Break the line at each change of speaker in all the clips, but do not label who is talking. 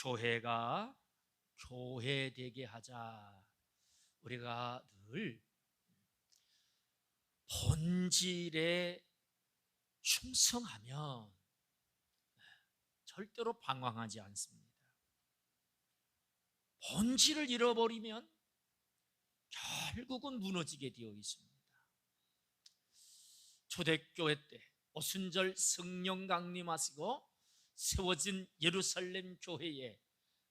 교회가 교회되게 하자. 우리가 늘 본질에 충성하면 절대로 방황하지 않습니다. 본질을 잃어버리면 결국은 무너지게 되어 있습니다. 초대교회 때 오순절 성령 강림하시고 세워진 예루살렘 교회의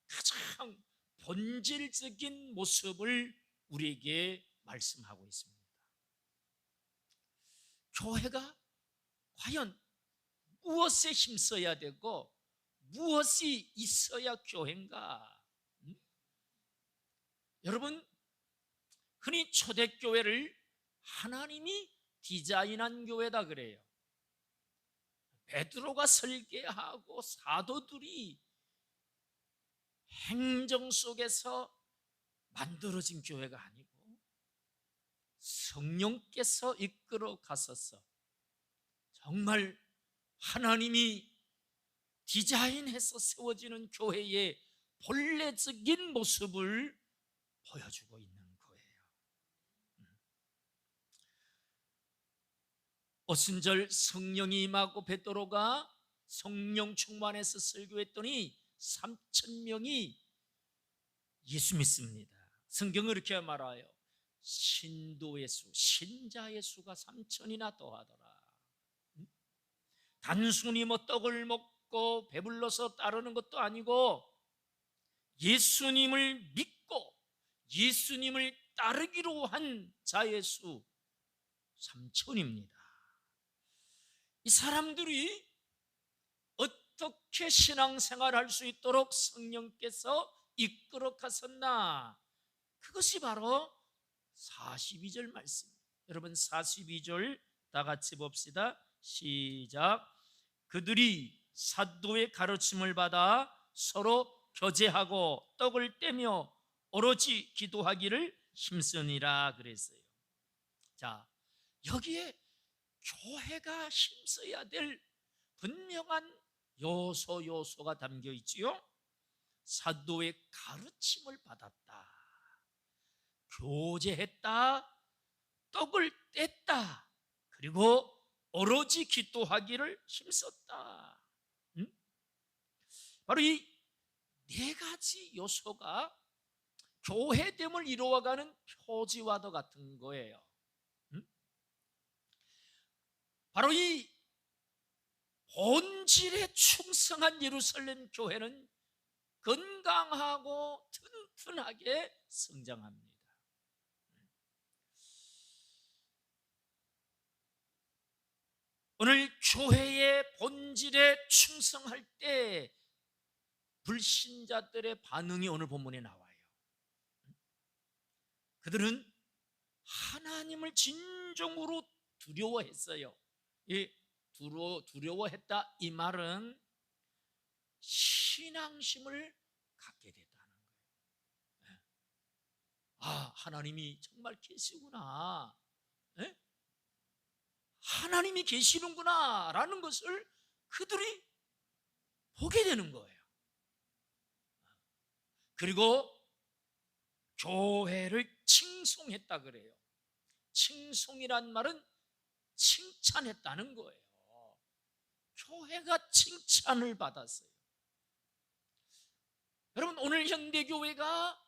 가장 본질적인 모습을 우리에게 말씀하고 있습니다. 교회가 과연 무엇에 힘써야 되고 무엇이 있어야 교회인가? 여러분, 흔히 초대교회를 하나님이 디자인한 교회다 그래요. 베드로가 설계하고 사도들이 행정 속에서 만들어진 교회가 아니고 성령께서 이끌어 가셔서 정말 하나님이 디자인해서 세워지는 교회의 본래적인 모습을 보여주고 있는 거예요. 오순절 성령이 임하고 베드로가 성령 충만해서 설교했더니 3,000명이 예수 믿습니다. 성경은 이렇게 말해요. 신도의 수, 신자의 수가 3,000이나 더하더라. 단순히 떡을 먹고 배불러서 따르는 것도 아니고 예수님을 믿고 예수님을 따르기로 한 자의 수 3,000입니다. 이 사람들이 어떻게 신앙생활을 할 수 있도록 성령께서 이끌어 가셨나? 그것이 바로 42절 말씀입니다. 여러분 42절 다 같이 봅시다. 시작. 그들이 사도의 가르침을 받아 서로 교제하고 떡을 떼며 오로지 기도하기를 힘쓰니라 그랬어요. 자, 여기에 교회가 힘써야 될 분명한 요소가 담겨 있지요. 사도의 가르침을 받았다, 교제했다, 떡을 뗐다, 그리고 오로지 기도하기를 힘썼다. 바로 이 네 가지 요소가 교회됨을 이루어가는 표지와도 같은 거예요. 바로 이 본질에 충성한 예루살렘 교회는 건강하고 튼튼하게 성장합니다. 오늘 교회의 본질에 충성할 때 불신자들의 반응이 오늘 본문에 나와요. 그들은 하나님을 진정으로 두려워했어요. 이 두려워했다, 이 말은 신앙심을 갖게 됐다는 거예요. 아, 하나님이 정말 계시구나, 하나님이 계시는구나 라는 것을 그들이 보게 되는 거예요. 그리고 교회를 칭송했다 그래요. 칭송이란 말은 칭찬했다는 거예요. 교회가 칭찬을 받았어요. 여러분, 오늘 현대교회가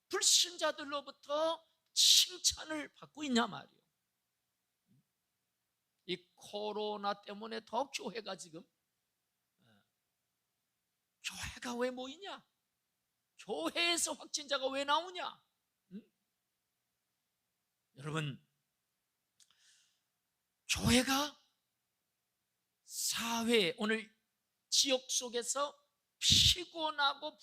불신자들로부터 칭찬을 받고 있냐 말이에요. 이 코로나 때문에 더 교회가 지금, 교회가 왜 모이냐? 교회에서 확진자가 왜 나오냐? 여러분, 교회가 사회, 오늘 지역 속에서 피곤하고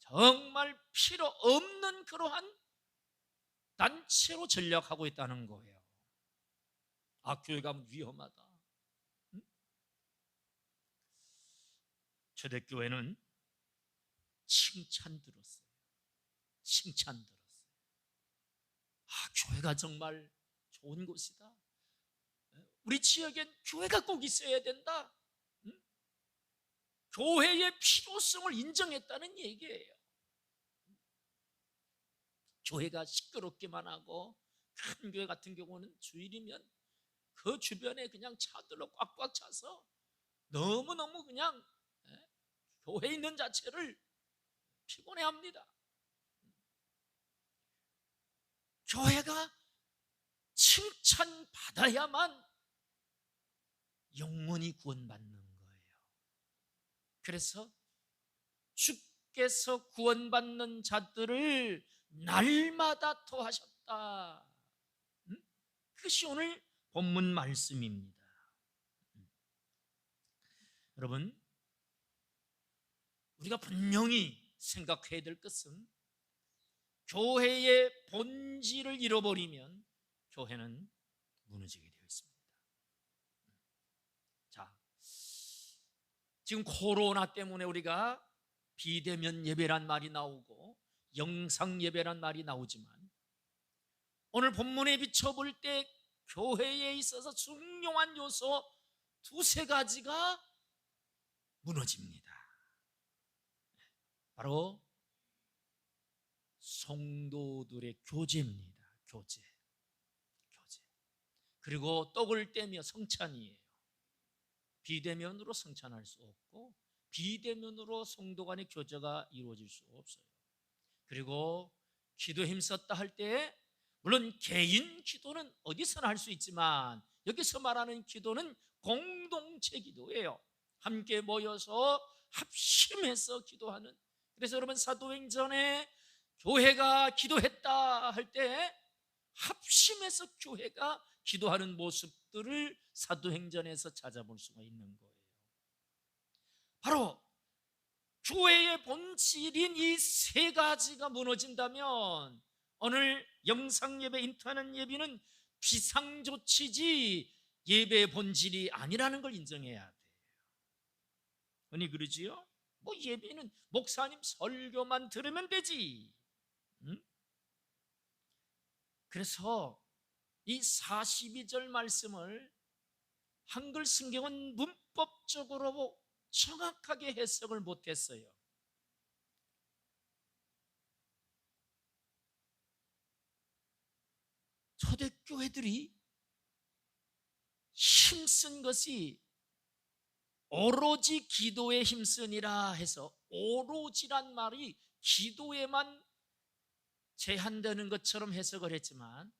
정말 필요 없는 그러한 단체로 전락하고 있다는 거예요. 아, 교회가 위험하다. 초대교회는 칭찬 들었어요. 칭찬 들었어요. 아, 교회가 정말 좋은 곳이다. 우리 지역엔 교회가 꼭 있어야 된다. 교회의 필요성을 인정했다는 얘기예요. 교회가 시끄럽기만 하고 큰 교회 같은 경우는 주일이면 그 주변에 그냥 차들로 꽉꽉 차서 너무너무 그냥 교회에 있는 자체를 피곤해합니다. 교회가 칭찬받아야만 영원히 구원받는 거예요. 그래서 주께서 구원받는 자들을 날마다 토하셨다. 그것이 오늘 본문 말씀입니다. 여러분, 우리가 분명히 생각해야 될 것은 교회의 본질을 잃어버리면 교회는 무너지게 되어 있습니다. 자, 지금 코로나 때문에 우리가 비대면 예배란 말이 나오고 영상 예배란 말이 나오지만 오늘 본문에 비춰볼 때 교회에 있어서 중요한 요소 두세 가지가 무너집니다. 바로 성도들의 교제입니다. 교제. 그리고 떡을 떼며 성찬이에요. 비대면으로 성찬할 수 없고 비대면으로 성도 간의 교제가 이루어질 수 없어요. 그리고 기도에 힘썼다 할 때 물론 개인 기도는 어디서나 할 수 있지만 여기서 말하는 기도는 공동체 기도예요. 함께 모여서 합심해서 기도하는. 그래서 여러분 사도행전에 교회가 기도했다 할 때 합심해서 교회가 기도하는 모습들을 사도행전에서 찾아볼 수가 있는 거예요. 바로 교회의 본질인 이 세 가지가 무너진다면 오늘 영상예배, 인터넷 예배는 비상조치지 예배의 본질이 아니라는 걸 인정해야 돼요. 흔히 그러지요? 뭐 예배는 목사님 설교만 들으면 되지. 그래서 이 42절 말씀을 한글 성경은 문법적으로 정확하게 해석을 못했어요. 초대교회들이 힘쓴 것이 오로지 기도에 힘쓰니라 해서 오로지란 말이 기도에만 제한되는 것처럼 해석을 했지만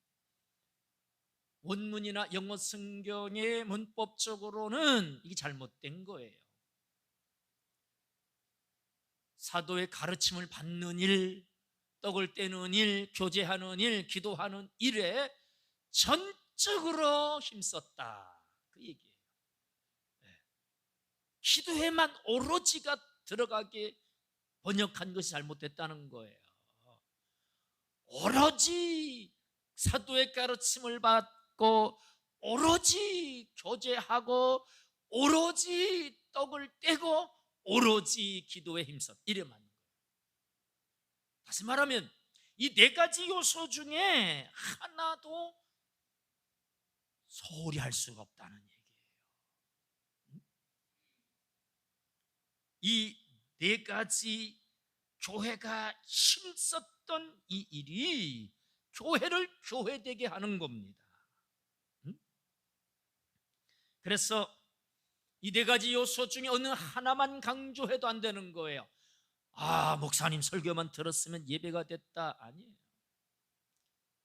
원문이나 영어 성경의 문법적으로는 이게 잘못된 거예요. 사도의 가르침을 받는 일, 떡을 떼는 일, 교제하는 일, 기도하는 일에 전적으로 힘썼다, 그 얘기예요. 기도에만 오로지가 들어가게 번역한 것이 잘못됐다는 거예요. 오로지 사도의 가르침을 받고 오로지 교제하고 오로지 떡을 떼고 오로지 기도에 힘썼, 이래 맞는 거예요. 다시 말하면 이 네 가지 요소 중에 하나도 소홀히 할 수가 없다는 얘기예요. 이 네 가지 교회가 힘썼던 이 일이 교회를 교회되게 하는 겁니다. 그래서 이 네 가지 요소 중에 어느 하나만 강조해도 안 되는 거예요. 아, 목사님 설교만 들었으면 예배가 됐다. 아니에요.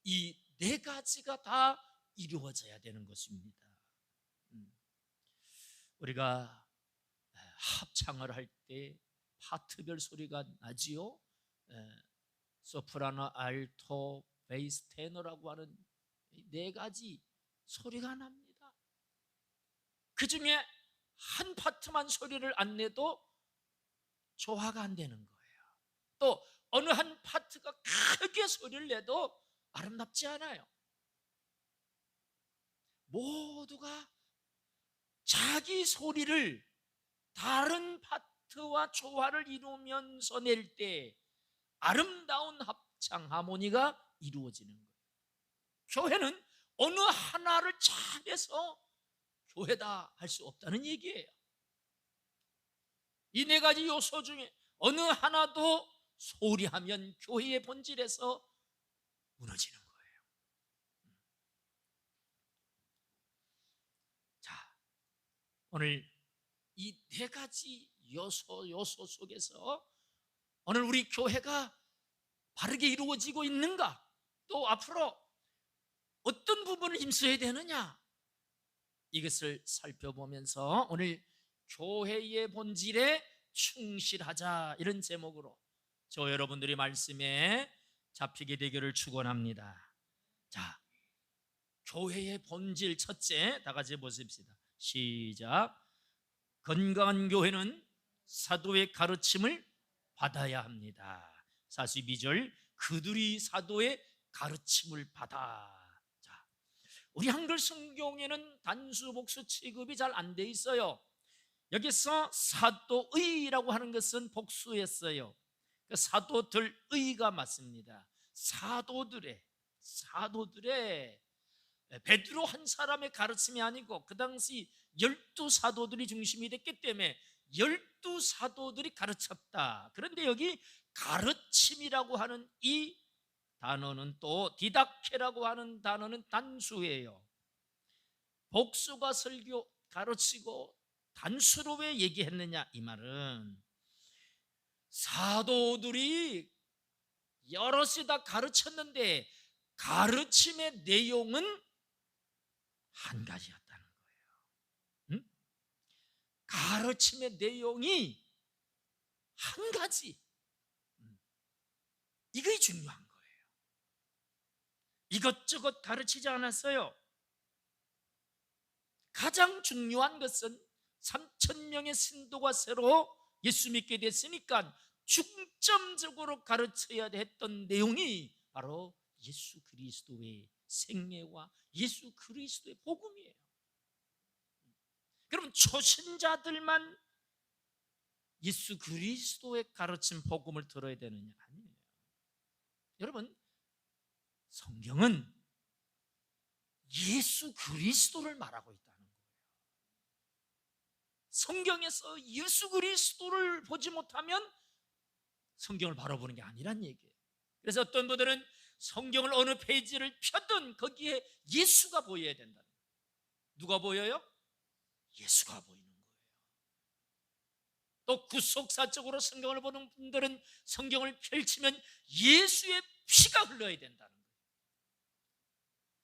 이 네 가지가 다 이루어져야 되는 것입니다. 우리가 합창을 할 때 파트별 소리가 나지요. 소프라노, 알토, 베이스, 테너라고 하는 네 가지 소리가 납니다. 그 중에 한 파트만 소리를 안 내도 조화가 안 되는 거예요. 또 어느 한 파트가 크게 소리를 내도 아름답지 않아요. 모두가 자기 소리를 다른 파트와 조화를 이루면서 낼 때 아름다운 합창, 하모니가 이루어지는 거예요. 교회는 어느 하나를 잘해서 교회다 할 수 없다는 얘기예요. 이 네 가지 요소 중에 어느 하나도 소홀히하면 교회의 본질에서 무너지는 거예요. 자, 오늘 이 네 가지 요소 속에서 오늘 우리 교회가 바르게 이루어지고 있는가, 또 앞으로 어떤 부분을 힘써야 되느냐, 이것을 살펴보면서 오늘 교회의 본질에 충실하자, 이런 제목으로 저 여러분들이 말씀에 잡히게 되기를 축원합니다. 자, 교회의 본질 첫째, 다 같이 보십시다. 시작. 건강한 교회는 사도의 가르침을 받아야 합니다. 42절, 그들이 사도의 가르침을 받아. 자, 우리 한글 성경에는 단수 복수 취급이 잘 안 돼 있어요. 여기서 사도의라고 하는 것은 복수였어요. 사도들의가 맞습니다. 사도들의 베드로 한 사람의 가르침이 아니고 그 당시 12사도들이 중심이 됐기 때문에 12사도들이 가르쳤다. 그런데 여기 가르침이라고 하는 이 단어는 또 디다케라고 하는 단어는 단수예요. 복수가 설교 가르치고 단수로 왜 얘기했느냐, 이 말은 사도들이 여럿이 다 가르쳤는데 가르침의 내용은 한 가지였다는 거예요. 응? 가르침의 내용이 한 가지. 이게 중요한 거예요. 이것저것 가르치지 않았어요. 가장 중요한 것은 3,000명의 신도가 새로 예수 믿게 됐으니까 중점적으로 가르쳐야 했던 내용이 바로 예수 그리스도의 생애와 예수 그리스도의 복음이에요. 그러면 초신자들만 예수 그리스도의 가르침 복음을 들어야 되느냐? 아니에요. 여러분, 성경은 예수 그리스도를 말하고 있다는 거예요. 성경에서 예수 그리스도를 보지 못하면 성경을 바라보는 게 아니란 얘기예요. 그래서 어떤 분들은 성경을 어느 페이지를 펴든 거기에 예수가 보여야 된다는 거예요. 누가 보여요? 예수가 보이는 거예요. 또 구속사적으로 성경을 보는 분들은 성경을 펼치면 예수의 피가 흘러야 된다는 거예요.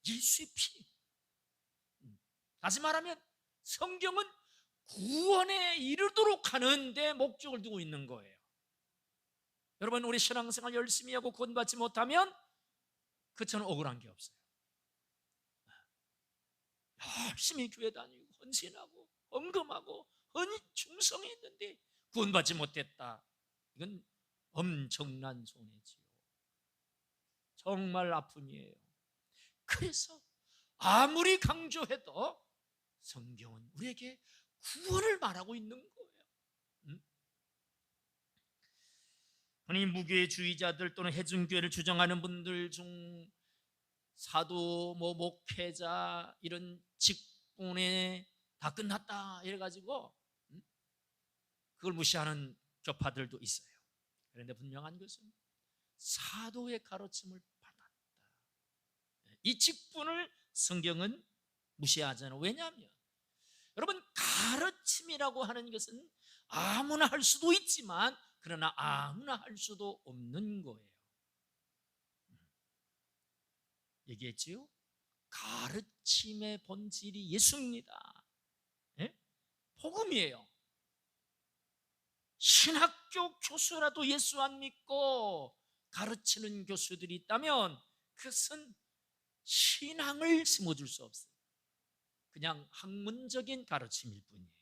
예수의 피. 다시 말하면 성경은 구원에 이르도록 하는 데 목적을 두고 있는 거예요. 여러분, 우리 신앙생활 열심히 하고 구원받지 못하면 그처럼 억울한 게 없어요. 열심히 교회 다니고 헌신하고 헌금하고 충성했는데 구원받지 못했다. 이건 엄청난 손해지요. 정말 아픔이에요. 그래서 아무리 강조해도 성경은 우리에게 구원을 말하고 있는 거예요. 흔히 무교회주의자들 또는 해중교회를 주장하는 분들 중 사도, 목회자 이런 직분에 다 끝났다 이래가지고 그걸 무시하는 교파들도 있어요. 그런데 분명한 것은 사도의 가르침을 받았다. 이 직분을 성경은 무시하잖아요. 왜냐하면 여러분, 가르침이라고 하는 것은 아무나 할 수도 있지만 그러나 아무나 할 수도 없는 거예요. 얘기했지요? 가르침의 본질이 예수입니다. 예? 복음이에요. 신학교 교수라도 예수 안 믿고 가르치는 교수들이 있다면 그것은 신앙을 심어줄 수 없어요. 그냥 학문적인 가르침일 뿐이에요.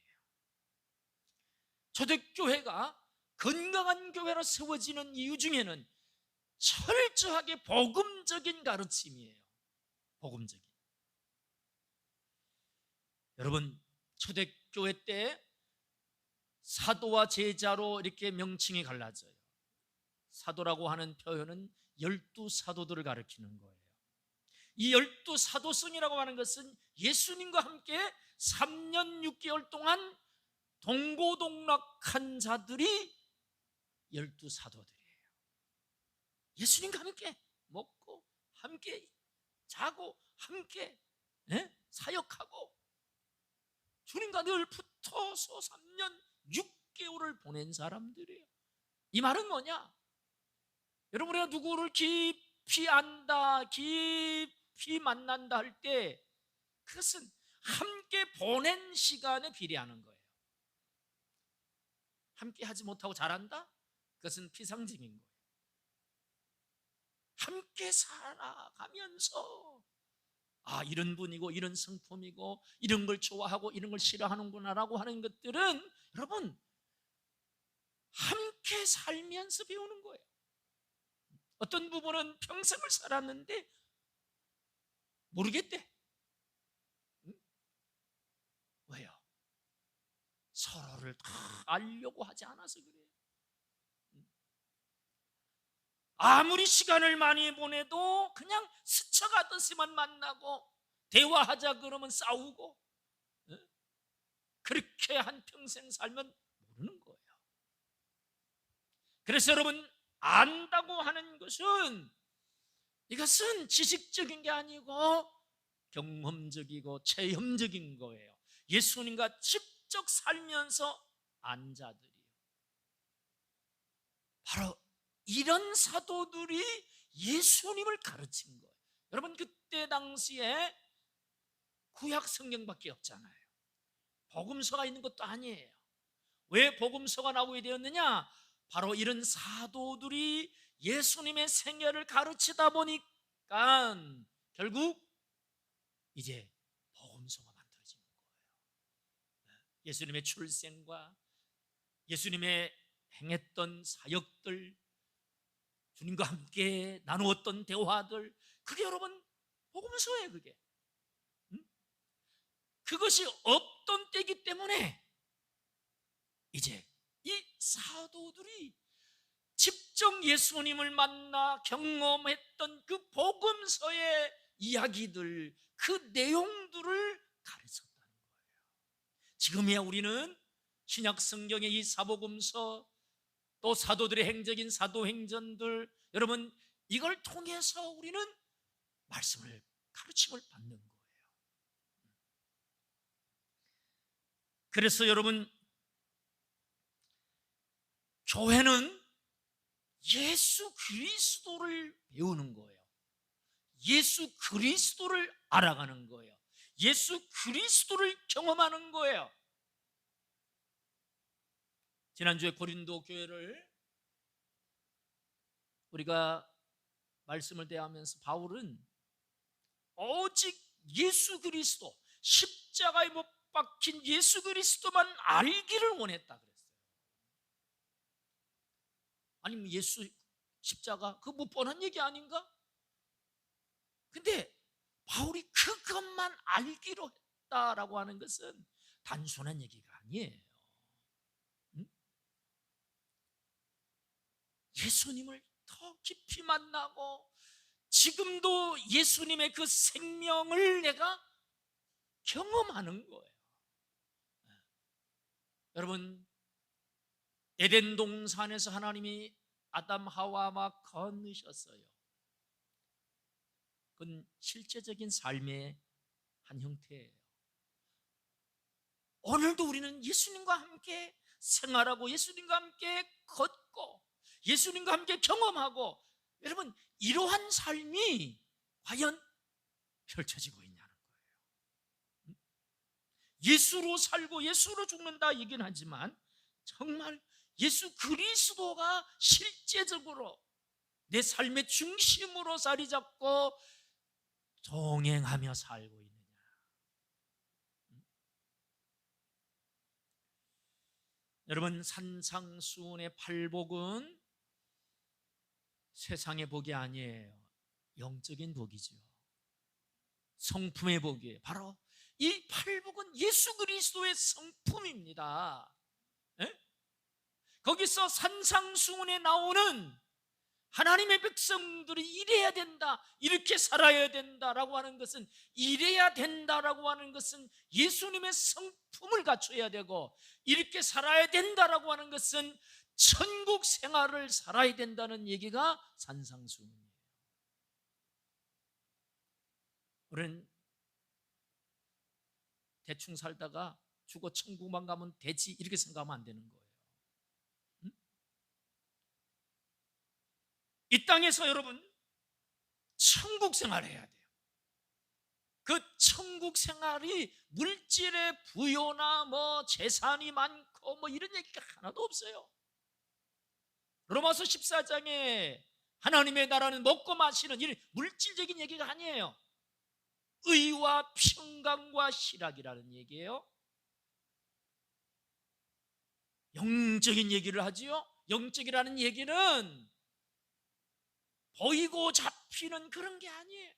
초대교회가 건강한 교회로 세워지는 이유 중에는 철저하게 복음적인 가르침이에요. 복음적인. 여러분, 초대교회 때 사도와 제자로 이렇게 명칭이 갈라져요. 사도라고 하는 표현은 12사도들을 가리키는 거예요. 이 12사도성이라고 하는 것은 예수님과 함께 3년 6개월 동안 동고동락한 자들이 12사도들이에요. 예수님과 함께 먹고 함께 자고 함께 사역하고 주님과 늘 붙어서 3년 6개월을 보낸 사람들이에요. 이 말은 뭐냐? 여러분, 우리가 누구를 깊이 안다, 깊이 만난다 할 때 그것은 함께 보낸 시간에 비례하는 거예요. 함께 하지 못하고 잘한다? 그것은 피상적인 거예요. 함께 살아가면서 이런 분이고 이런 성품이고 이런 걸 좋아하고 이런 걸 싫어하는구나라고 하는 것들은 여러분 함께 살면서 배우는 거예요. 어떤 부분은 평생을 살았는데 모르겠대. 왜요? 서로를 다 알려고 하지 않아서 그래요. 아무리 시간을 많이 보내도 그냥 스쳐가듯이만 만나고 대화하자 그러면 싸우고 그렇게 한평생 살면 모르는 거예요. 그래서 여러분, 안다고 하는 것은 이것은 지식적인 게 아니고 경험적이고 체험적인 거예요. 예수님과 직접 살면서 안 자들이에요. 바로 이런 사도들이 예수님을 가르친 거예요. 여러분, 그때 당시에 구약 성경밖에 없잖아요. 복음서가 있는 것도 아니에요. 왜 복음서가 나오게 되었느냐? 바로 이런 사도들이 예수님의 생애를 가르치다 보니까 결국 이제 복음서가 만들어지는 거예요. 예수님의 출생과 예수님의 행했던 사역들, 주님과 함께 나누었던 대화들, 그게 여러분 복음서예요. 그게 그것이 없던 때이기 때문에 이제 이 사도들이 직접 예수님을 만나 경험했던 그 복음서의 이야기들, 그 내용들을 가르쳤다는 거예요. 지금이야 우리는 신약 성경의 이 사복음서, 또 사도들의 행적인 사도행전들, 여러분 이걸 통해서 우리는 말씀을, 가르침을 받는 거예요. 그래서 여러분, 교회는 예수 그리스도를 배우는 거예요. 예수 그리스도를 알아가는 거예요. 예수 그리스도를 경험하는 거예요. 지난주에 고린도 교회를 우리가 말씀을 대하면서 바울은 오직 예수 그리스도, 십자가에 못 박힌 예수 그리스도만 알기를 원했다 그랬어요. 아니면 예수 십자가 그거 뭐 뻔한 얘기 아닌가? 근데 바울이 그것만 알기로 했다라고 하는 것은 단순한 얘기가 아니에요. 예수님을 더 깊이 만나고 지금도 예수님의 그 생명을 내가 경험하는 거예요. 여러분, 에덴 동산에서 하나님이 아담 하와 막 건으셨어요. 그건 실제적인 삶의 한 형태예요. 오늘도 우리는 예수님과 함께 생활하고 예수님과 함께 걷고 예수님과 함께 경험하고, 여러분 이러한 삶이 과연 펼쳐지고 있냐는 거예요. 예수로 살고 예수로 죽는다 얘기는 하지만 정말 예수 그리스도가 실제적으로 내 삶의 중심으로 자리 잡고 동행하며 살고 있느냐. 여러분, 산상수훈의 팔복은 세상의 복이 아니에요. 영적인 복이죠. 성품의 복이에요. 바로 이 팔복은 예수 그리스도의 성품입니다. 에? 거기서 산상수훈에 나오는 하나님의 백성들이 이래야 된다, 이렇게 살아야 된다라고 하는 것은, 이래야 된다라고 하는 것은 예수님의 성품을 갖춰야 되고, 이렇게 살아야 된다라고 하는 것은 천국 생활을 살아야 된다는 얘기가 산상수훈이에요. 우리는 대충 살다가 죽어 천국만 가면 되지, 이렇게 생각하면 안 되는 거예요. 이 땅에서 여러분 천국 생활을 해야 돼요. 그 천국 생활이 물질의 부요나 뭐 재산이 많고 뭐 이런 얘기가 하나도 없어요. 로마서 14장에 하나님의 나라는 먹고 마시는 이런 물질적인 얘기가 아니에요. 의와 평강과 희락이라는 얘기예요. 영적인 얘기를 하지요. 영적이라는 얘기는 보이고 잡히는 그런 게 아니에요.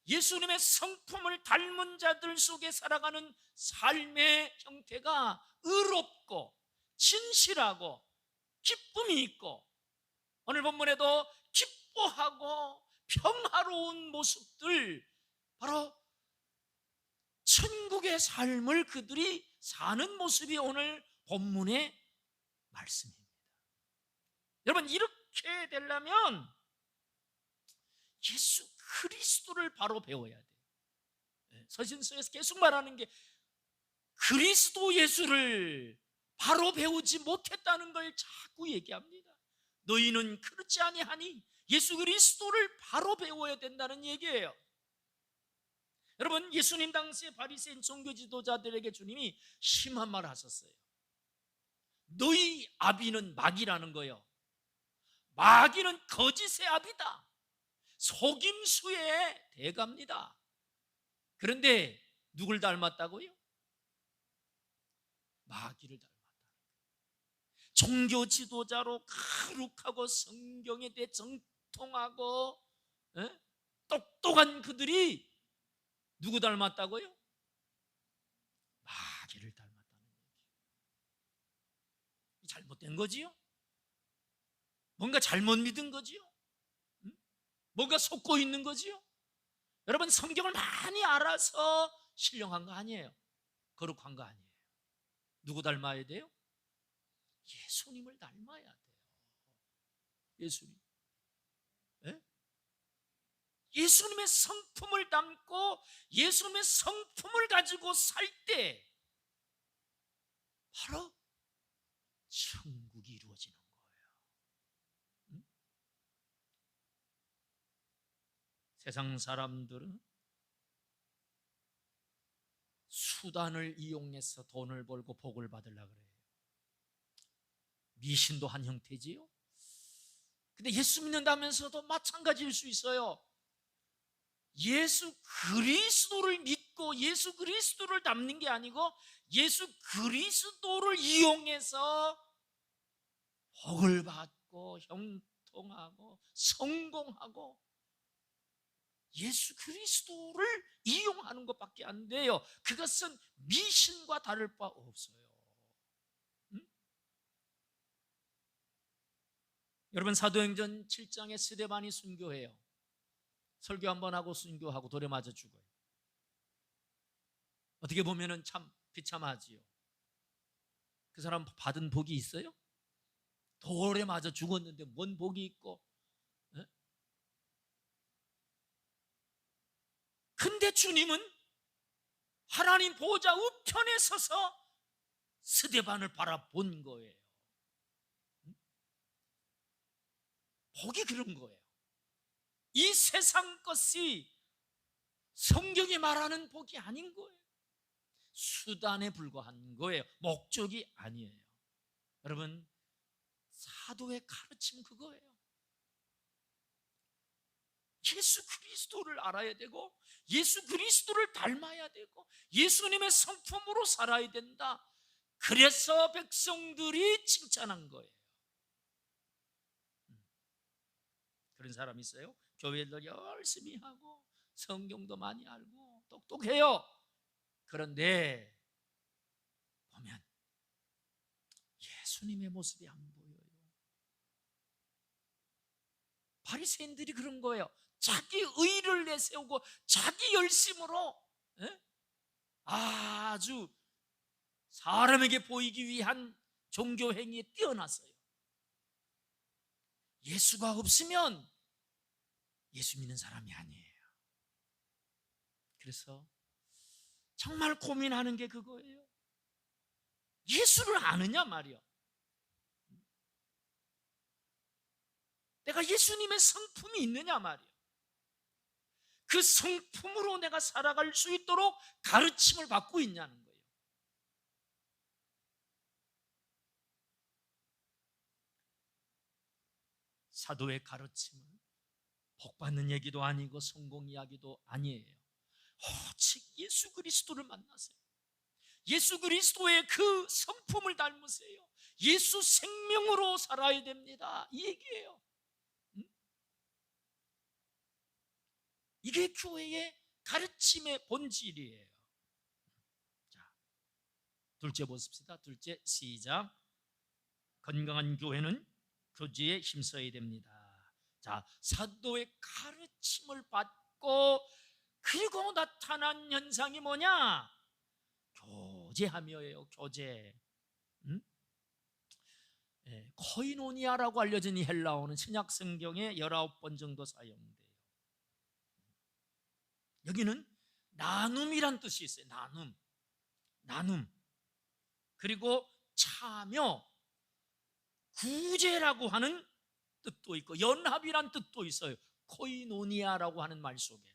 예수님의 성품을 닮은 자들 속에 살아가는 삶의 형태가 의롭고 진실하고 기쁨이 있고, 오늘 본문에도 기뻐하고 평화로운 모습들, 바로 천국의 삶을 그들이 사는 모습이 오늘 본문의 말씀입니다. 여러분, 이렇게 되려면 예수 그리스도를 바로 배워야 돼요. 서신서에서 계속 말하는 게 그리스도 예수를 바로 배우지 못했다는 걸 자꾸 얘기합니다. 너희는 그렇지 아니하니 예수 그리스도를 바로 배워야 된다는 얘기예요. 여러분, 예수님 당시에 바리새인 종교 지도자들에게 주님이 심한 말을 하셨어요. 너희 아비는 마귀라는 거예요. 마귀는 거짓의 아비다, 속임수의 대가입니다. 그런데 누굴 닮았다고요? 마귀를 닮았다. 종교 지도자로 거룩하고 성경에 대해 정통하고 똑똑한 그들이 누구 닮았다고요? 마귀를 닮았다는 얘기예요. 잘못된 거지요? 뭔가 잘못 믿은 거지요? 뭔가 속고 있는 거지요? 여러분, 성경을 많이 알아서 신령한 거 아니에요. 거룩한 거 아니에요. 누구 닮아야 돼요? 예수님을 닮아야 돼요. 예수님. 네? 예수님의 성품을 담고 예수님의 성품을 가지고 살 때 바로 천국이 이루어지는 거예요. 세상 사람들은 수단을 이용해서 돈을 벌고 복을 받으려고 그래요. 미신도 한 형태지요. 근데 예수 믿는다면서도 마찬가지일 수 있어요. 예수 그리스도를 믿고 예수 그리스도를 닮는 게 아니고 예수 그리스도를 이용해서 복을 받고 형통하고 성공하고 예수 그리스도를 이용하는 것밖에 안 돼요. 그것은 미신과 다를 바 없어요. 여러분, 사도행전 7장에 스데반이 순교해요. 설교 한번 하고 순교하고 돌에 맞아 죽어요. 어떻게 보면은 참 비참하지요. 그 사람 받은 복이 있어요? 돌에 맞아 죽었는데 뭔 복이 있고? 근데 주님은 하나님 보호자 우편에 서서 스데반을 바라본 거예요. 복이 그런 거예요. 이 세상 것이 성경이 말하는 복이 아닌 거예요. 수단에 불과한 거예요. 목적이 아니에요. 여러분, 사도의 가르침 그거예요. 예수 그리스도를 알아야 되고 예수 그리스도를 닮아야 되고 예수님의 성품으로 살아야 된다. 그래서 백성들이 칭찬한 거예요. 그런 사람 있어요? 교회도 열심히 하고 성경도 많이 알고 똑똑해요. 그런데 보면 예수님의 모습이 안 보여요. 바리새인들이 그런 거예요. 자기 의를 내세우고 자기 열심으로 아주 사람에게 보이기 위한 종교 행위에 뛰어났어요. 예수가 없으면 예수 믿는 사람이 아니에요. 그래서 정말 고민하는 게 그거예요. 예수를 아느냐 말이요. 내가 예수님의 성품이 있느냐 말이요. 그 성품으로 내가 살아갈 수 있도록 가르침을 받고 있냐는 거예요. 사도의 가르침은 복받는 얘기도 아니고 성공 이야기도 아니에요. 오직 예수 그리스도를 만나세요. 예수 그리스도의 그 성품을 닮으세요. 예수 생명으로 살아야 됩니다. 이 얘기예요. 이게 교회의 가르침의 본질이에요. 자, 둘째 보십시다. 둘째, 시작. 건강한 교회는 교제에 힘써야 됩니다. 자, 사도의 가르침을 받고 그리고 나타난 현상이 뭐냐? 교제하며예요. 교제. 코이노니아라고 알려진 이 헬라어는 신약 성경에 19번 정도 사용돼요. 여기는 나눔이란 뜻이 있어요. 나눔. 그리고 참여, 구제라고 하는 뜻도 있고 연합이란 뜻도 있어요. 코이노니아라고 하는 말 속에.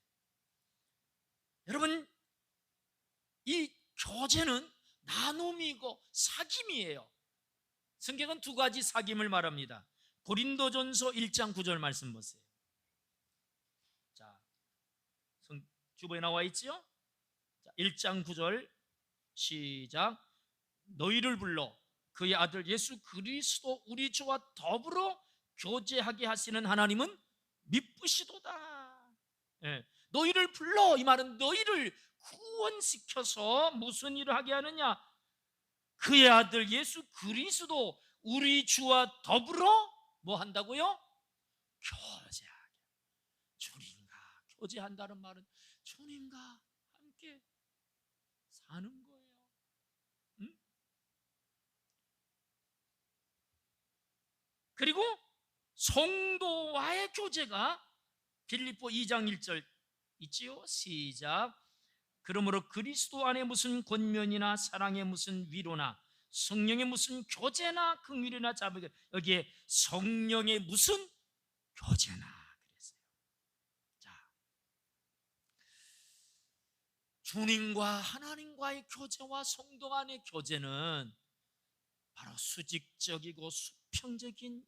여러분, 이 교제는 나눔이고 사귐이에요. 성경은 두 가지 사귐을 말합니다. 고린도전서 1장 9절 말씀 보세요. 자, 주보에 나와 있지요? 1장 9절 시작. 너희를 불러 그의 아들 예수 그리스도 우리 주와 더불어 교제하게 하시는 하나님은 미쁘시도다. 너희를 불러, 이 말은 너희를 구원시켜서 무슨 일을 하게 하느냐? 그의 아들 예수 그리스도 우리 주와 더불어 뭐 한다고요? 교제하게. 주님과 교제한다는 말은 주님과 함께 사는 거예요. 그리고 성도와의 교제가 빌립보 2장 1절 있지요? 시작. 그러므로 그리스도 안에 무슨 권면이나 사랑의 무슨 위로나 성령의 무슨 교제나 긍휼이나 자비가, 여기에 성령의 무슨 교제나 그랬어요. 자, 주님과 하나님과의 교제와 성도 간의 교제는 바로 수직적이고 수평적인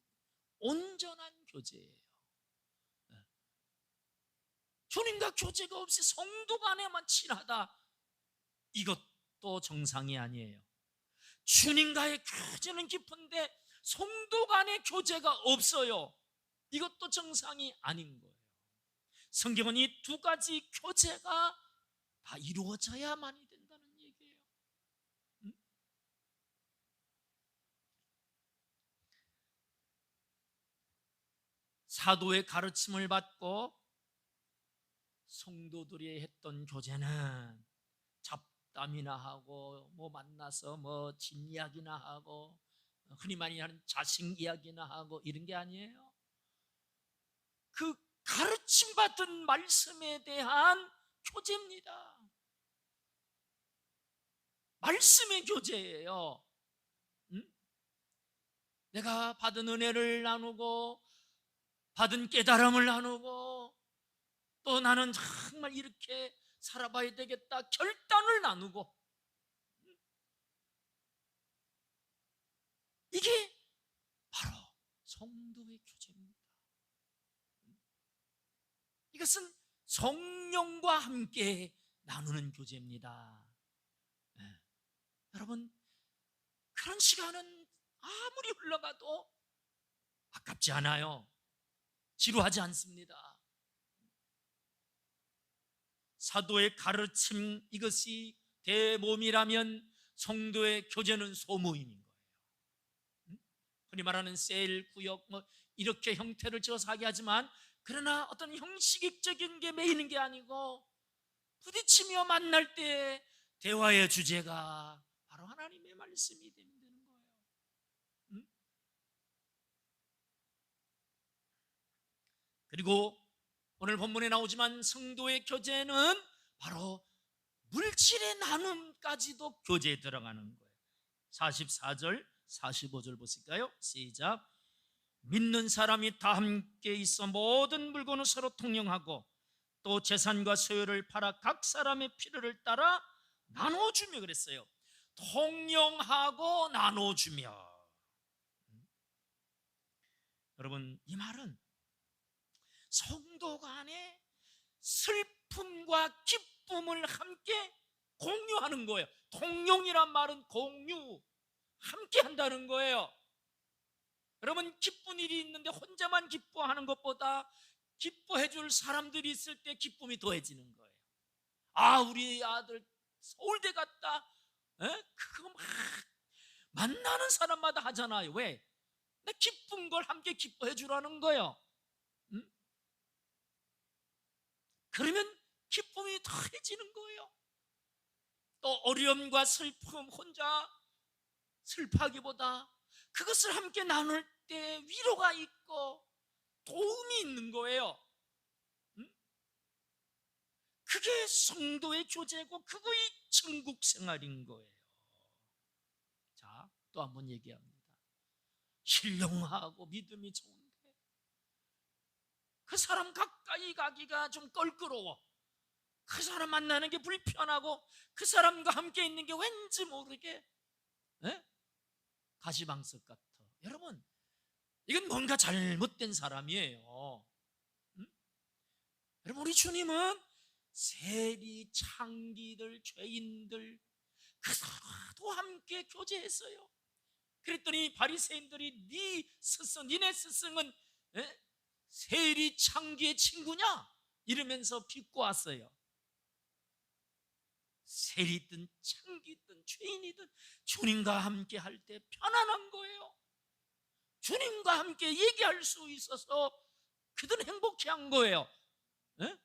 온전한 교제예요. 주님과 교제가 없이 성도 간에만 친하다, 이것도 정상이 아니에요. 주님과의 교제는 깊은데 성도 간의 교제가 없어요. 이것도 정상이 아닌 거예요. 성경은 이 두 가지 교제가 다 이루어져야만이 된다는 얘기예요. 사도의 가르침을 받고 성도들이 했던 교제는 잡담이나 하고 뭐 만나서 뭐 집 이야기나 하고 흔히 많이 하는 자식 이야기나 하고 이런 게 아니에요. 그 가르침 받은 말씀에 대한 교제입니다. 말씀의 교제예요. 내가 받은 은혜를 나누고 받은 깨달음을 나누고 또 나는 정말 이렇게 살아봐야 되겠다 결단을 나누고, 이게 바로 성도의 교제입니다. 이것은 성령과 함께 나누는 교제입니다. 여러분, 그런 시간은 아무리 흘러가도 아깝지 않아요. 지루하지 않습니다. 사도의 가르침, 이것이 대몸이라면 성도의 교제는 소모임인 거예요. 흔히 말하는 셀 구역 뭐 이렇게 형태를 지어서 하게 하지만, 그러나 어떤 형식적인 게 메이는 게 아니고 부딪히며 만날 때 대화의 주제가 바로 하나님의 말씀이 되는 거예요. 음? 그리고 오늘 본문에 나오지만 성도의 교제는 바로 물질의 나눔까지도 교제에 들어가는 거예요. 44절 45절 보실까요? 시작. 믿는 사람이 다 함께 있어 모든 물건을 서로 통용하고 또 재산과 소유를 팔아 각 사람의 필요를 따라 나눠주며 그랬어요. 통용하고 나눠주며. 여러분, 이 말은 성도 간에 슬픔과 기쁨을 함께 공유하는 거예요. 통용이란 말은 공유, 함께 한다는 거예요. 여러분, 기쁜 일이 있는데 혼자만 기뻐하는 것보다 기뻐해 줄 사람들이 있을 때 기쁨이 더해지는 거예요. 아, 우리 아들 서울대 갔다. 그거 막 만나는 사람마다 하잖아요. 왜? 내 기쁜 걸 함께 기뻐해 주라는 거예요. 응? 그러면 기쁨이 더해지는 거예요. 또 어려움과 슬픔 혼자 슬퍼하기보다 그것을 함께 나눌 때 위로가 있고 도움이 있는 거예요. 그게 성도의 교제고 그거의 천국 생활인 거예요. 자, 또 한번 얘기합니다. 신령하고 믿음이 좋은데 그 사람 가까이 가기가 좀 껄끄러워. 그 사람 만나는 게 불편하고 그 사람과 함께 있는 게 왠지 모르게 가시방석 같아. 여러분, 이건 뭔가 잘못된 사람이에요. 응? 여러분, 우리 주님은 세리, 창기들, 죄인들 그들도 함께 교제했어요. 그랬더니 바리새인들이 니네 스승은 세리, 창기의 친구냐? 이러면서 비꼬았어요. 세리든 창기든 죄인이든 주님과 함께 할 때 편안한 거예요. 주님과 함께 얘기할 수 있어서 그들은 행복해한 거예요. 에?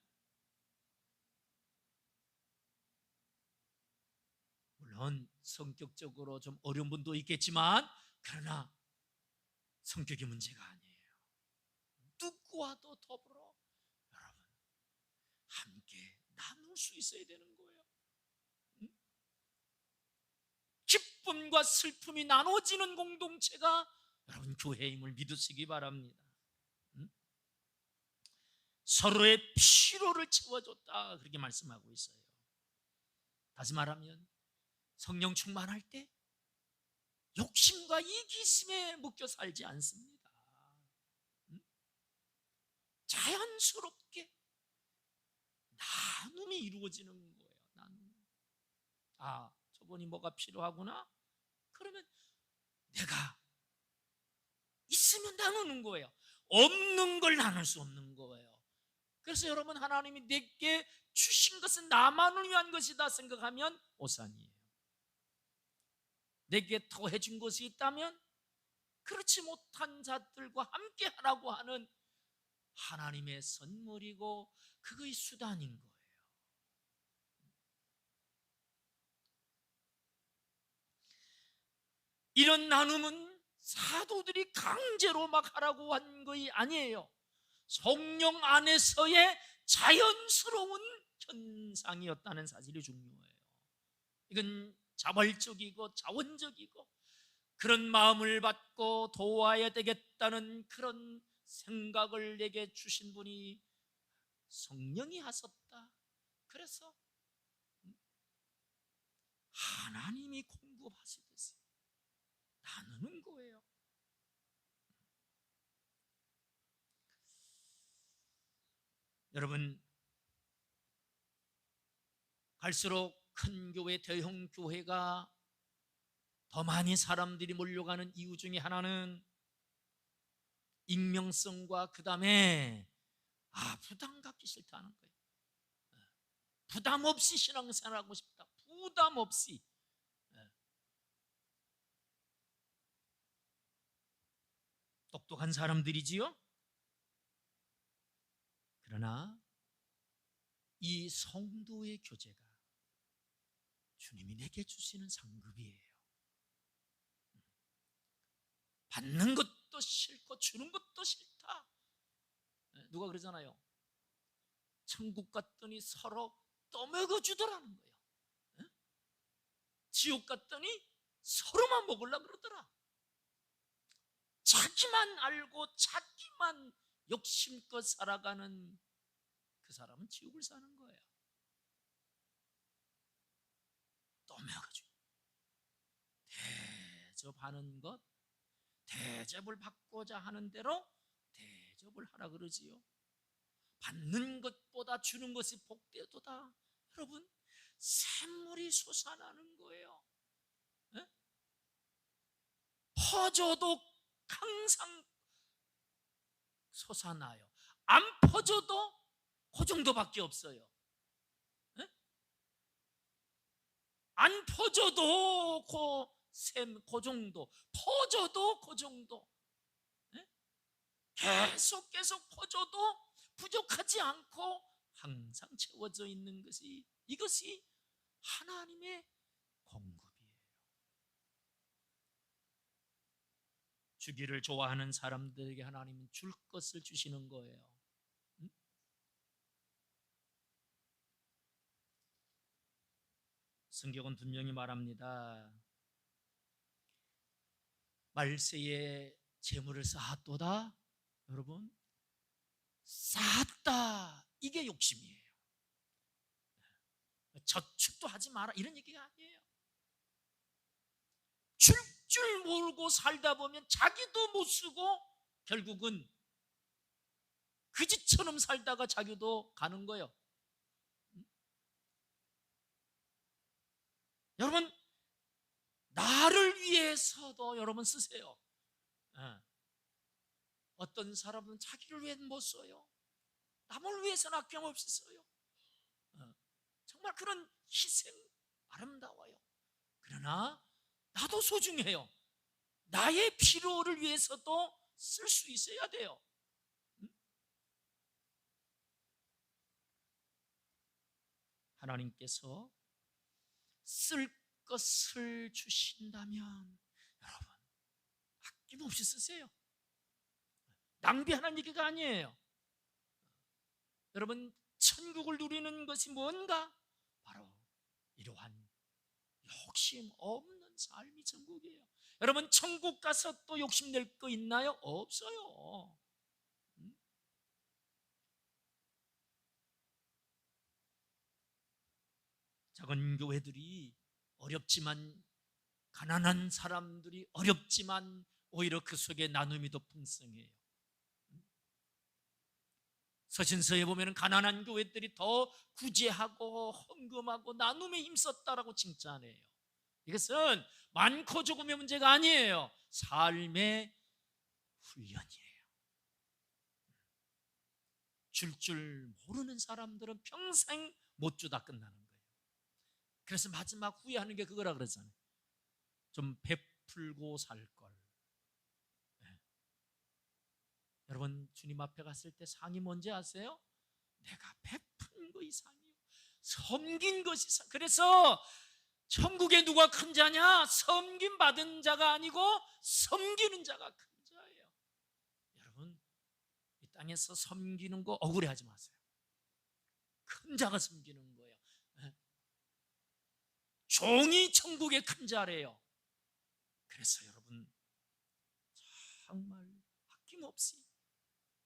물론 성격적으로 좀 어려운 분도 있겠지만 그러나 성격이 문제가 아니에요. 누구와도 더불어 여러분 함께 나눌 수 있어야 되는 거예요. 기쁨과 슬픔이 나눠지는 공동체가 여러분 교회임을 믿으시기 바랍니다. 서로의 필요를 채워줬다 그렇게 말씀하고 있어요. 다시 말하면 성령 충만할 때 욕심과 이기심에 묶여 살지 않습니다. 자연스럽게 나눔이 이루어지는 거예요. 나눔. 아, 저분이 뭐가 필요하구나? 그러면 내가 있으면 나누는 거예요. 없는 걸 나눌 수 없는 거예요. 그래서 여러분, 하나님이 내게 주신 것은 나만을 위한 것이다 생각하면 오산이에요. 내게 더 해준 것이 있다면 그렇지 못한 자들과 함께 하라고 하는 하나님의 선물이고 그거의 수단인 거예요. 이런 나눔은 사도들이 강제로 막 하라고 한 것이 아니에요. 성령 안에서의 자연스러운 현상이었다는 사실이 중요해요. 이건 자발적이고 자원적이고 그런 마음을 받고 도와야 되겠다는 그런 생각을 내게 주신 분이 성령이 하셨다. 그래서 하나님이 공급하시듯이 나누는 거예요. 여러분, 갈수록 큰 교회, 대형 교회가 더 많이 사람들이 몰려가는 이유 중에 하나는 익명성과 그 다음에 부담 갖기 싫다는 거예요. 부담 없이 신앙생활하고 싶다. 부담 없이. 똑똑한 사람들이지요. 그러나 이 성도의 교제가 주님이 내게 주시는 상급이에요. 받는 것도 싫고 주는 것도 싫다. 누가 그러잖아요. 천국 갔더니 서로 떠먹여 주더라는 거예요. 지옥 갔더니 서로만 먹으려고 그러더라. 자기만 알고 자기만 욕심껏 살아가는 그 사람은 지옥을 사는 거예요. 떠먹여줘. 대접하는 것, 대접을 받고자 하는 대로 대접을 하라 그러지요. 받는 것보다 주는 것이 복되도다. 여러분, 샘물이 솟아나는 거예요. 네? 퍼줘도 항상 솟아나요. 안 퍼줘도 그 정도밖에 없어요. 네? 안 퍼줘도 그 정도, 퍼줘도 그 정도. 네? 계속 퍼줘도 부족하지 않고 항상 채워져 있는 것이, 이것이 하나님의 공급이에요. 주기를 좋아하는 사람들에게 하나님은 줄 것을 주시는 거예요. 응? 성경은 분명히 말합니다. 말세에 재물을 쌓았도다. 여러분, 쌓았다, 이게 욕심이에요. 저축도 하지 마라, 이런 얘기가 아니에요. 줄 줄 모르고 살다 보면 자기도 못 쓰고 결국은 그지처럼 살다가 자기도 가는 거예요. 여러분, 나를 위해서도 여러분 쓰세요. 어떤 사람은 자기를 위해 못 써요. 남을 위해서는 아낌없이 써요. 정말 그런 희생 아름다워요. 그러나 나도 소중해요. 나의 필요를 위해서도 쓸 수 있어야 돼요. 하나님께서 쓸 것을 주신다면 여러분, 아낌없이 쓰세요. 낭비하는 얘기가 아니에요. 여러분, 천국을 누리는 것이 뭔가? 바로 이러한 욕심 없는 삶이 천국이에요. 여러분, 천국 가서 또 욕심낼 거 있나요? 없어요. 작은 교회들이 어렵지만, 가난한 사람들이 어렵지만 오히려 그 속에 나눔이 더 풍성해요. 서신서에 보면 가난한 교회들이 더 구제하고 헌금하고 나눔에 힘썼다라고 칭찬해요. 이것은 많고 조금의 문제가 아니에요. 삶의 훈련이에요. 줄 모르는 사람들은 평생 못 주다 끝나는 거예요. 그래서 마지막 후회하는 게 그거라 그러잖아요. 좀 베풀고 살 걸. 네. 여러분, 주님 앞에 갔을 때 상이 뭔지 아세요? 내가 베푼 거 이상이요. 섬긴 것이 상. 그래서 천국에 누가 큰 자냐? 섬김 받은 자가 아니고 섬기는 자가 큰 자예요. 여러분, 이 땅에서 섬기는 거 억울해하지 마세요. 큰 자가 섬기는 거예요. 종이 천국의 큰 자래요. 그래서 여러분, 정말 아낌없이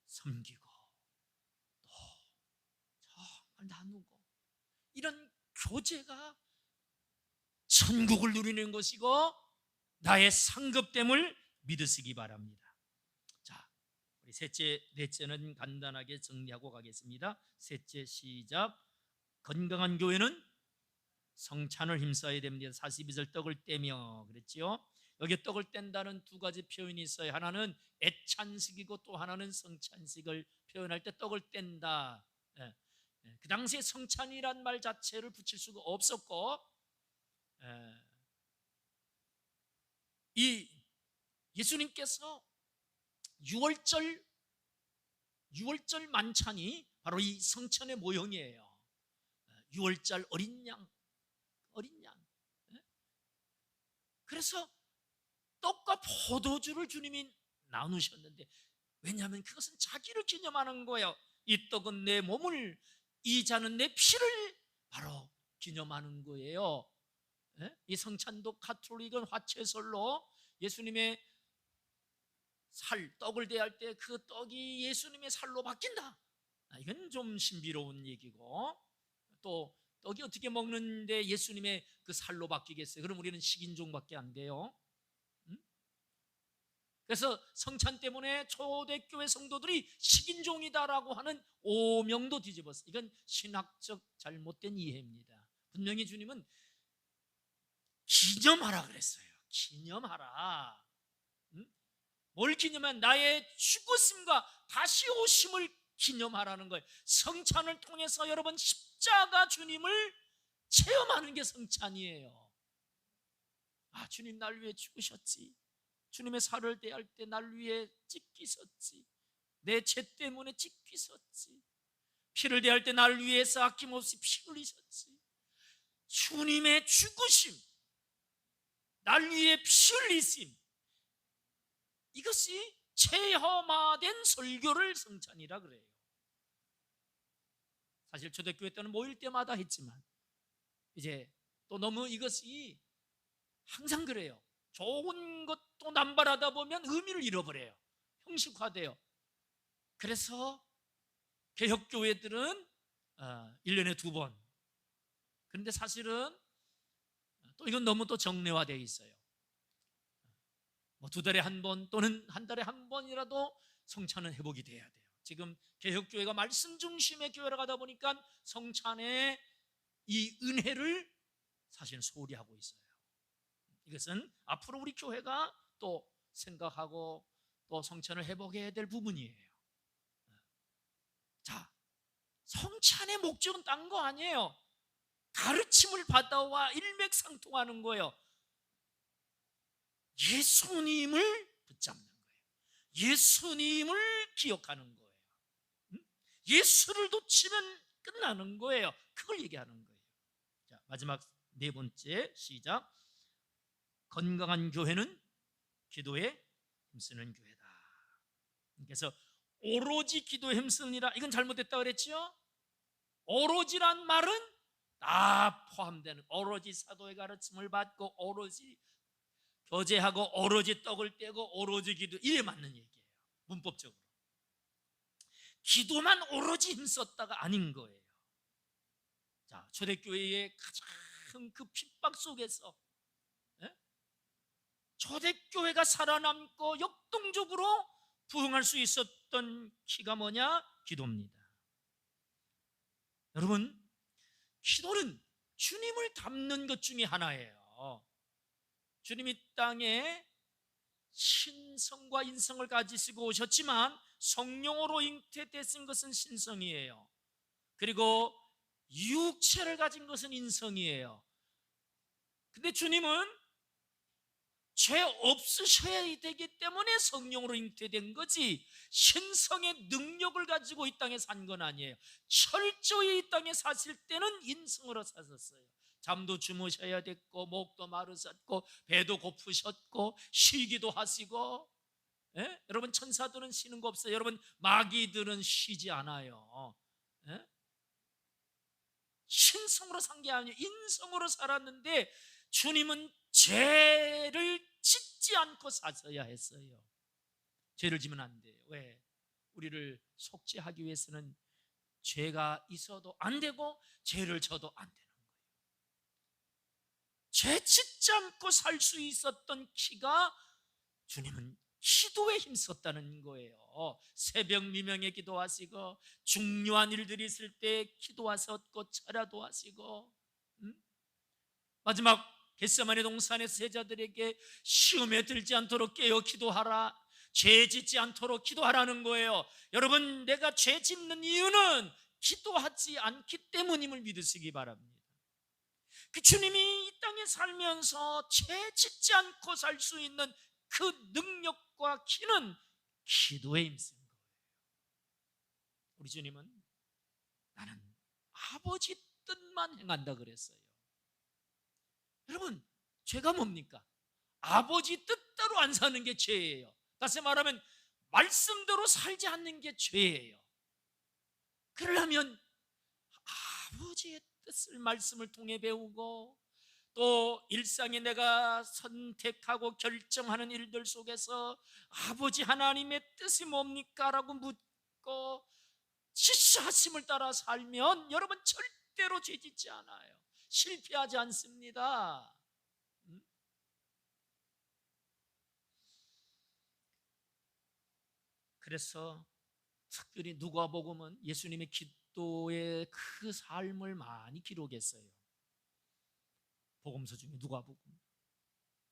섬기고 또 정말 나누고, 이런 교제가 천국을 누리는 것이고 나의 상급됨을 믿으시기 바랍니다. 자, 우리 넷째는 간단하게 정리하고 가겠습니다. 셋째, 시작. 건강한 교회는 성찬을 힘써야 됩니다. 42절 떡을 떼며 그랬지요. 여기 떡을 뗀다는 두 가지 표현이 있어요. 하나는 애찬식이고 또 하나는 성찬식을 표현할 때 떡을 뗀다. 그 당시에 성찬이란 말 자체를 붙일 수가 없었고, 이 예수님께서 유월절 만찬이 바로 이 성찬의 모형이에요. 유월절 어린 양. 그래서 떡과 포도주를 주님이 나누셨는데, 왜냐하면 그것은 자기를 기념하는 거예요. 이 떡은 내 몸을, 이 잔은 내 피를 바로 기념하는 거예요. 이 성찬도 가톨릭은 화채솔로 예수님의 떡을 대할 때 그 떡이 예수님의 살로 바뀐다. 이건 좀 신비로운 얘기고, 또 떡이 어떻게 먹는데 예수님의 그 살로 바뀌겠어요? 그럼 우리는 식인종밖에 안 돼요. 그래서 성찬 때문에 초대교회 성도들이 식인종이다라고 하는 오명도 뒤집었어요. 이건 신학적 잘못된 이해입니다. 분명히 주님은 기념하라 그랬어요. 기념하라. 뭘 기념한? 나의 죽으심과 다시 오심을 기념하라는 거예요. 성찬을 통해서 여러분 십자가 주님을 체험하는 게 성찬이에요. 아, 주님 날 위해 죽으셨지. 주님의 살을 대할 때 날 위해 찢기셨지. 내 죄 때문에 찢기셨지. 피를 대할 때 날 위해서 아낌없이 피 흘리셨지. 주님의 죽으심, 날 위해 피 흘리심, 이것이 체험화된 설교를 성찬이라 그래요. 사실 초대교회 때는 모일 때마다 했지만 이제 또 너무 이것이 항상 그래요. 좋은 것도 남발하다 보면 의미를 잃어버려요. 형식화돼요. 그래서 개혁교회들은 1년에 2번. 그런데 사실은 또 이건 너무 또 정례화되어 있어요. 뭐 2달에 1번 또는 1달에 1번이라도 성찬은 회복이 돼야 돼요. 지금 개혁교회가 말씀 중심의 교회로 가다 보니까 성찬의 이 은혜를 사실은 소홀히 하고 있어요. 이것은 앞으로 우리 교회가 또 생각하고 또 성찬을 회복해야 될 부분이에요. 자, 성찬의 목적은 딴 거 아니에요. 가르침을 받아와 일맥상통하는 거예요. 예수님을 붙잡는 거예요. 예수님을 기억하는 거예요. 예수를 놓치면 끝나는 거예요. 그걸 얘기하는 거예요. 자, 마지막 4번째 시작. 건강한 교회는 기도에 힘쓰는 교회다. 그래서 오로지 기도에 힘쓰느니라, 이건 잘못됐다 그랬죠? 오로지란 말은 다 포함되는, 오로지 사도의 가르침을 받고 오로지 교제하고 오로지 떡을 떼고 오로지 기도, 이에 맞는 얘기예요. 문법적으로 기도만 오로지 힘썼다가 아닌 거예요. 자, 초대교회의 가장 그 핍박 속에서 초대교회가 살아남고 역동적으로 부흥할 수 있었던 키가 뭐냐? 기도입니다. 여러분, 기도는 주님을 닮는 것 중에 하나예요. 주님이 땅에 신성과 인성을 가지시고 오셨지만 성령으로 잉태되신 것은 신성이에요. 그리고 육체를 가진 것은 인성이에요. 근데 주님은 죄 없으셔야 되기 때문에 성령으로 잉태된 거지, 신성의 능력을 가지고 이 땅에 산 건 아니에요. 철저히 이 땅에 사실 때는 인성으로 사셨어요. 잠도 주무셔야 됐고, 목도 마르셨고, 배도 고프셨고, 쉬기도 하시고. 여러분, 천사들은 쉬는 거 없어요. 여러분, 마귀들은 쉬지 않아요. 신성으로 산 게 아니에요. 인성으로 살았는데 주님은 죄를 짓지 않고 사셔야 했어요. 죄를 지면 안 돼요. 왜? 우리를 속죄하기 위해서는 죄가 있어도 안 되고 죄를 져도 안 되는 거예요. 죄 짓지 않고 살 수 있었던 키가 주님은 기도에 힘썼다는 거예요. 새벽 미명에 기도하시고, 중요한 일들이 있을 때 기도하셨고, 철야도 하시고, 마지막 겟세마네 동산에서 제자들에게 시험에 들지 않도록 깨어 기도하라, 죄 짓지 않도록 기도하라는 거예요. 여러분, 내가 죄 짓는 이유는 기도하지 않기 때문임을 믿으시기 바랍니다. 그 주님이 이 땅에 살면서 죄 짓지 않고 살 수 있는 그 능력과 키는 기도에 힘쓴 거예요. 우리 주님은 나는 아버지 뜻만 행한다 그랬어요. 여러분, 죄가 뭡니까? 아버지 뜻대로 안 사는 게 죄예요. 다시 말하면 말씀대로 살지 않는 게 죄예요. 그러려면 아버지의 뜻을 말씀을 통해 배우고, 또 일상에 내가 선택하고 결정하는 일들 속에서 아버지 하나님의 뜻이 뭡니까? 라고 묻고 지시하심을 따라 살면 여러분 절대로 죄짓지 않아요. 실패하지 않습니다. 그래서 특별히 누가복음은 예수님의 기도의 그 삶을 많이 기록했어요. 복음서 중에 누가복음,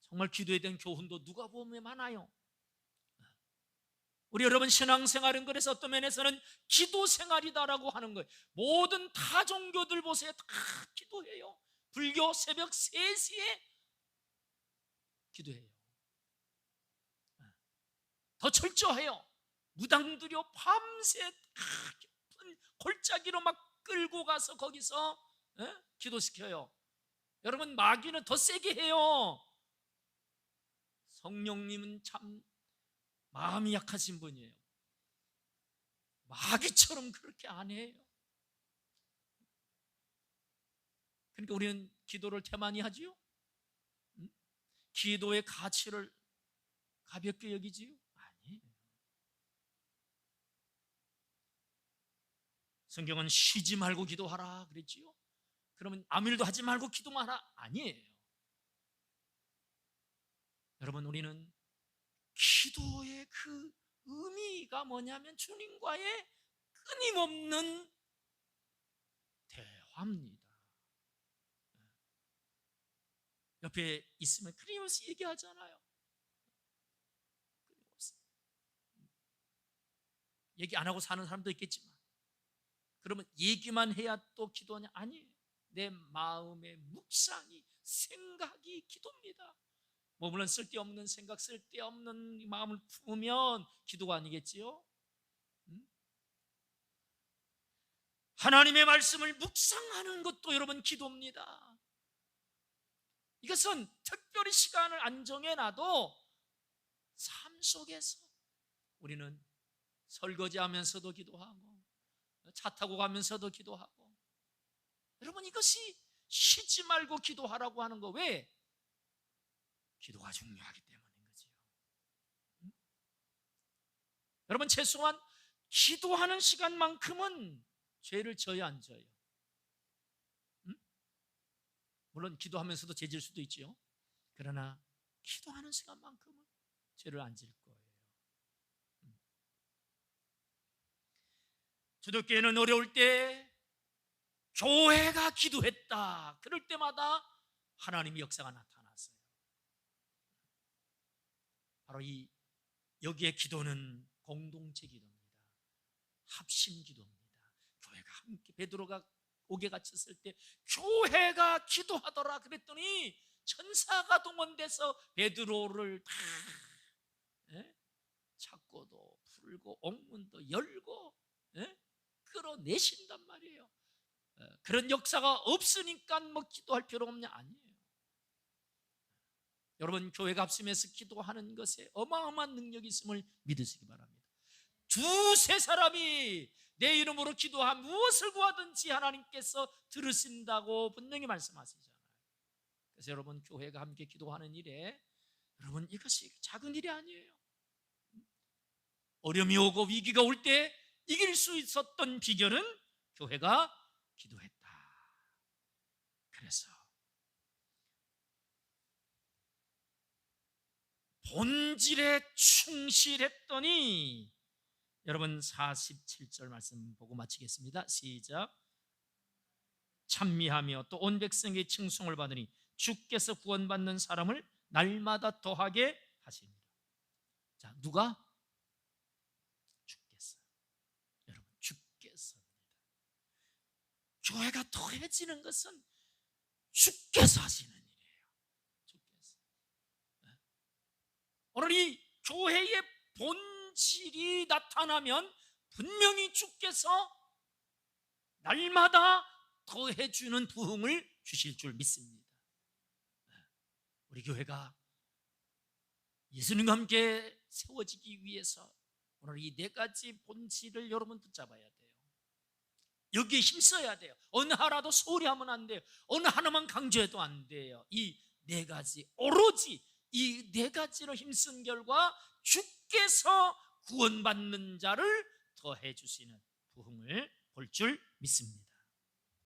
정말 기도에 대한 교훈도 누가복음에 많아요. 우리 여러분 신앙생활은 그래서 어떤 면에서는 기도생활이다라고 하는 거예요. 모든 타 종교들 보세요. 다 기도해요. 불교 새벽 3시에 기도해요. 더 철저해요. 무당들요 밤새 깊은 골짜기로 막 끌고 가서 거기서 기도시켜요. 여러분 마귀는 더 세게 해요. 성령님은 참 마음이 약하신 분이에요. 마귀처럼 그렇게 안 해요. 그러니까 우리는 기도를 태만히 하지요? 기도의 가치를 가볍게 여기지요? 아니에요. 성경은 쉬지 말고 기도하라 그랬지요? 그러면 아무 일도 하지 말고 기도만 하라? 아니에요. 여러분 우리는 기도의 그 의미가 뭐냐면 주님과의 끊임없는 대화입니다. 옆에 있으면 끊임없이 얘기하잖아요. 끊임없이. 얘기 안 하고 사는 사람도 있겠지만, 그러면 얘기만 해야 또 기도하냐? 아니에요. 내 마음의 묵상이, 생각이 기도입니다. 뭐 물론 쓸데없는 생각, 쓸데없는 마음을 품으면 기도가 아니겠지요? 하나님의 말씀을 묵상하는 것도 여러분 기도입니다. 이것은 특별히 시간을 안 정해놔도 삶 속에서 우리는 설거지하면서도 기도하고 차 타고 가면서도 기도하고, 여러분 이것이 쉬지 말고 기도하라고 하는 거, 왜? 기도가 중요하기 때문인 거죠. 여러분 최소한 기도하는 시간만큼은 죄를 져야 안 져요? 물론 기도하면서도 죄질 수도 있죠. 그러나 기도하는 시간만큼은 죄를 안 질 거예요. 초대교회는 어려울 때 교회가 기도했다. 그럴 때마다 하나님의 역사가 나타났어요. 바로 여기에 기도는 공동체 기도입니다. 합심 기도입니다. 교회가 함께, 베드로가 옥에 갇혔을 때 교회가 기도하더라 그랬더니 천사가 동원돼서 베드로를 다 찾고도 풀고 옥문도 열고 끌어내신단 말이에요. 그런 역사가 없으니까 뭐 기도할 필요가 없냐? 아니에요. 여러분 교회가 합심해서 기도하는 것에 어마어마한 능력이 있음을 믿으시기 바랍니다. 두세 사람이 내 이름으로 기도하면 무엇을 구하든지 하나님께서 들으신다고 분명히 말씀하시잖아요. 그래서 여러분 교회가 함께 기도하는 일에, 여러분 이것이 작은 일이 아니에요. 어려움이 오고 위기가 올 때 이길 수 있었던 비결은 교회가 기도했다. 그래서 본질에 충실했더니, 여러분 47절 말씀 보고 마치겠습니다. 시작. 찬미하며 또 온 백성의 칭송을 받으니 주께서 구원받는 사람을 날마다 더하게 하십니다. 자, 누가? 주께서. 여러분 주께서입니다. 교회가 더해지는 것은 주께서 하시는 일이에요. 주께서. 오늘 이 교회의 본질이 본질이 나타나면 분명히 주께서 날마다 더해주는 부흥을 주실 줄 믿습니다. 우리 교회가 예수님과 함께 세워지기 위해서 오늘 이 네 가지 본질을 여러분 붙잡아야 돼요. 여기에 힘써야 돼요. 어느 하나도 소홀히 하면 안 돼요. 어느 하나만 강조해도 안 돼요. 이 네 가지, 오로지 이 네 가지로 힘쓴 결과 주께서 구원받는 자를 더해 주시는 부흥을 볼 줄 믿습니다.